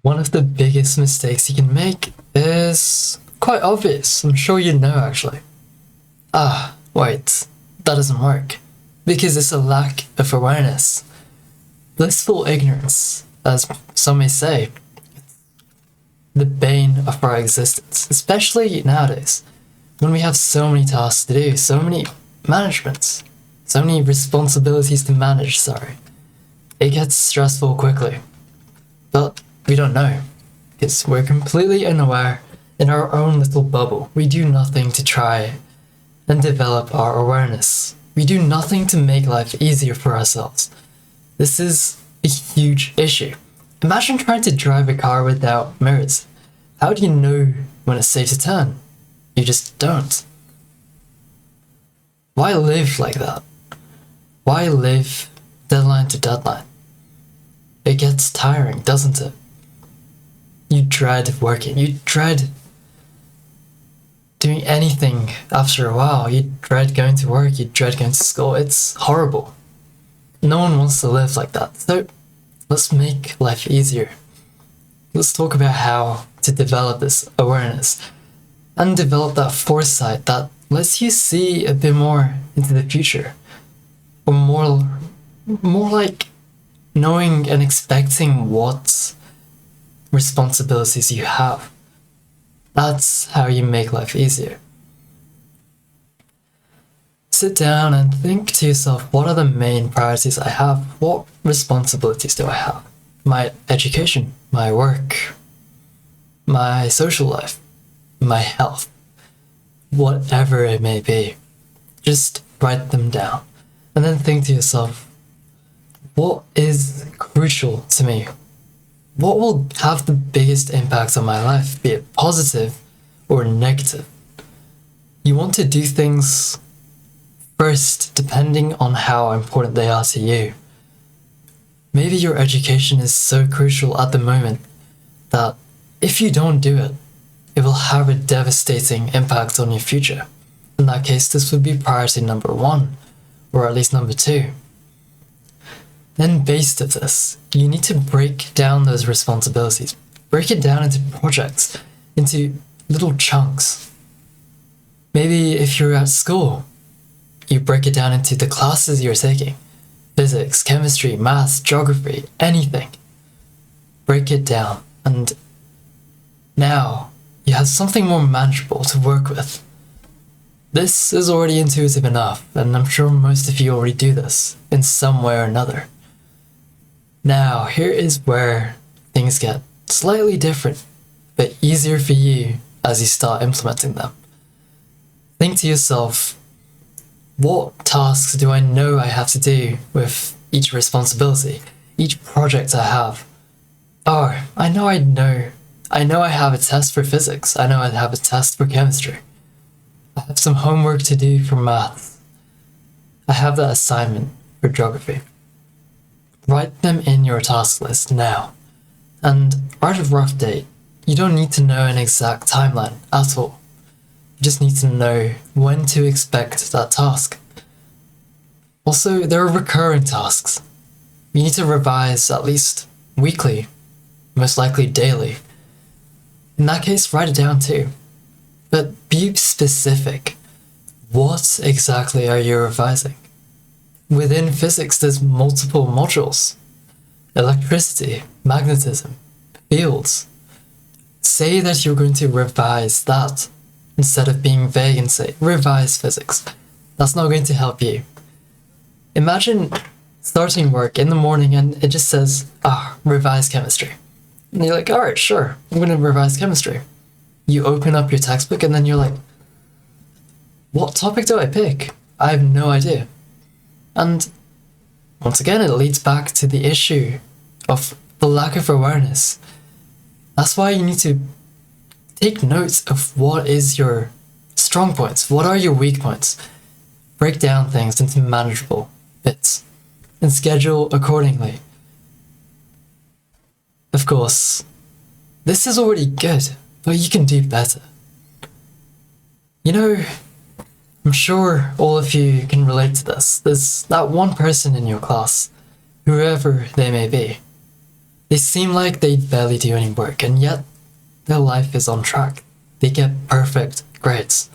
One of the biggest mistakes you can make is quite obvious. I'm sure you know actually. Wait, that doesn't work. Because it's a lack of awareness. Blissful ignorance, as some may say, the bane of our existence, especially nowadays, when we have so many tasks to do, so many managements, so many responsibilities to manage, sorry. It gets stressful quickly. But we don't know, because we're completely unaware in our own little bubble. We do nothing to try and develop our awareness. We do nothing to make life easier for ourselves. This is a huge issue. Imagine trying to drive a car without mirrors. How do you know when it's safe to turn? You just don't. Why live like that? Why live deadline to deadline? It gets tiring, doesn't it? You dread working. You dread doing anything after a while. You dread going to work. You dread going to school. It's horrible. No one wants to live like that. So let's make life easier. Let's talk about how to develop this awareness and develop that foresight that lets you see a bit more into the future. Or more like knowing and expecting what responsibilities you have. That's how you make life easier. Sit down and think to yourself, what are the main priorities I have? What responsibilities do I have? My education, my work, my social life, my health, whatever it may be. Just write them down and then think to yourself, what is crucial to me? What will have the biggest impact on my life, be it positive or negative? You want to do things first depending on how important they are to you. Maybe your education is so crucial at the moment that if you don't do it, it will have a devastating impact on your future. In that case, this would be priority number one, or at least number two. Then based of this, you need to break down those responsibilities. Break it down into projects, into little chunks. Maybe if you're at school, you break it down into the classes you're taking. Physics, chemistry, maths, geography, anything. Break it down, and now you have something more manageable to work with. This is already intuitive enough, and I'm sure most of you already do this in some way or another. Now, here is where things get slightly different, but easier for you as you start implementing them. Think to yourself, what tasks do I know I have to do with each responsibility, each project I have? Oh, I know I have a test for physics. I know I have a test for chemistry. I have some homework to do for maths. I have that assignment for geography. Write them in your task list now. And write a rough date. You don't need to know an exact timeline at all. You just need to know when to expect that task. Also, there are recurring tasks. You need to revise at least weekly, most likely daily. In that case, write it down too. But be specific. What exactly are you revising? Within physics, there's multiple modules. Electricity, magnetism, fields. Say that you're going to revise that instead of being vague and say, revise physics. That's not going to help you. Imagine starting work in the morning and it just says, revise chemistry. And you're like, alright, sure, I'm going to revise chemistry. You open up your textbook and then you're like, what topic do I pick? I have no idea. And once again, it leads back to the issue of the lack of awareness. That's why you need to take notes of what is your strong points, what are your weak points. Break down things into manageable bits and schedule accordingly. Of course, this is already good, but you can do better. You know, I'm sure all of you can relate to this. There's that one person in your class, whoever they may be, They seem like they barely do any work, and yet their life is on track. They get perfect grades.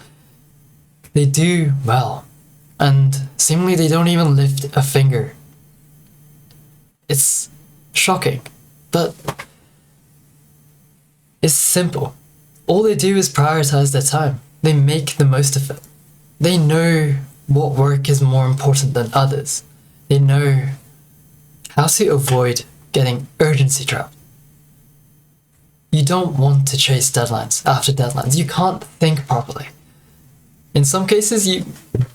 They do well, and seemingly they don't even lift a finger. It's shocking, but it's simple. All they do is prioritize their time. They make the most of it. They know what work is more important than others. They know how to avoid getting urgency trapped. You don't want to chase deadlines after deadlines. You can't think properly. In some cases, you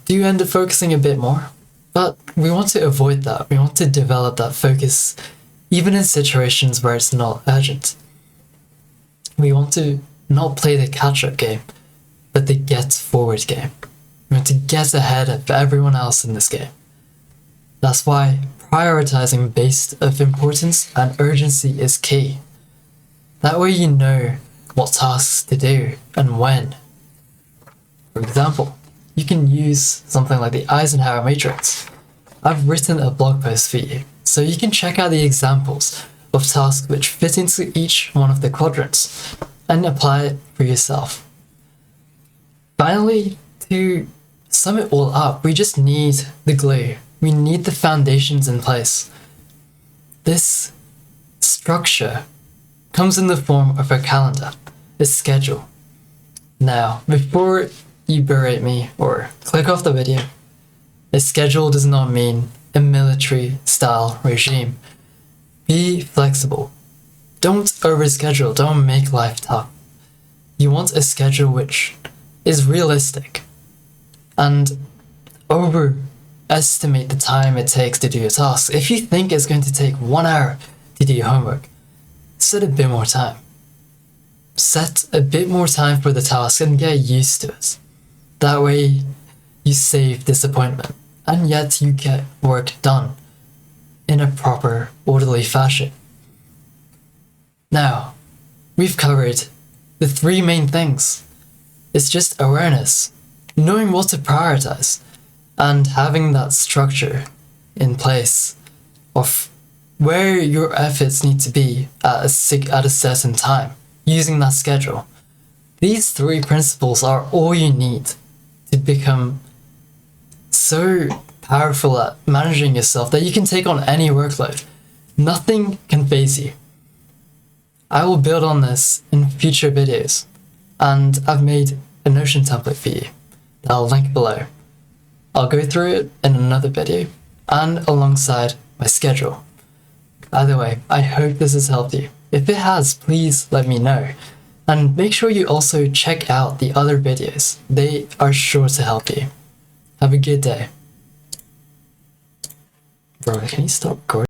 do end up focusing a bit more, but we want to avoid that. We want to develop that focus even in situations where it's not urgent. We want to not play the catch-up game, but the get-forward game. We want to get ahead of everyone else in this game. That's why prioritizing based of importance and urgency is key. That way you know what tasks to do and when. For example, you can use something like the Eisenhower matrix. I've written a blog post for you, so you can check out the examples of tasks which fit into each one of the quadrants and apply it for yourself. Finally, to sum it all up, we just need the glue. We need the foundations in place. This structure comes in the form of a calendar, a schedule. Now, before you berate me or click off the video, a schedule does not mean a military-style regime. Be flexible. Don't overschedule. Don't make life tough. You want a schedule which is realistic, and overestimate the time it takes to do your tasks. If you think it's going to take 1 hour to do your homework, set a bit more time. Set a bit more time for the task and get used to it. That way you save disappointment, and yet you get work done in a proper, orderly fashion. Now, we've covered the 3 main things. It's just awareness, knowing what to prioritize, and having that structure in place of where your efforts need to be at a certain time, using that schedule. These 3 principles are all you need to become so powerful at managing yourself that you can take on any workload. Nothing can faze you. I will build on this in future videos, and I've made a Notion template for you that I'll link below. I'll go through it in another video and alongside my schedule. Either way, I hope this has helped you. If it has, please let me know. And make sure you also check out the other videos. They are sure to help you. Have a good day. Bro, can you stop recording?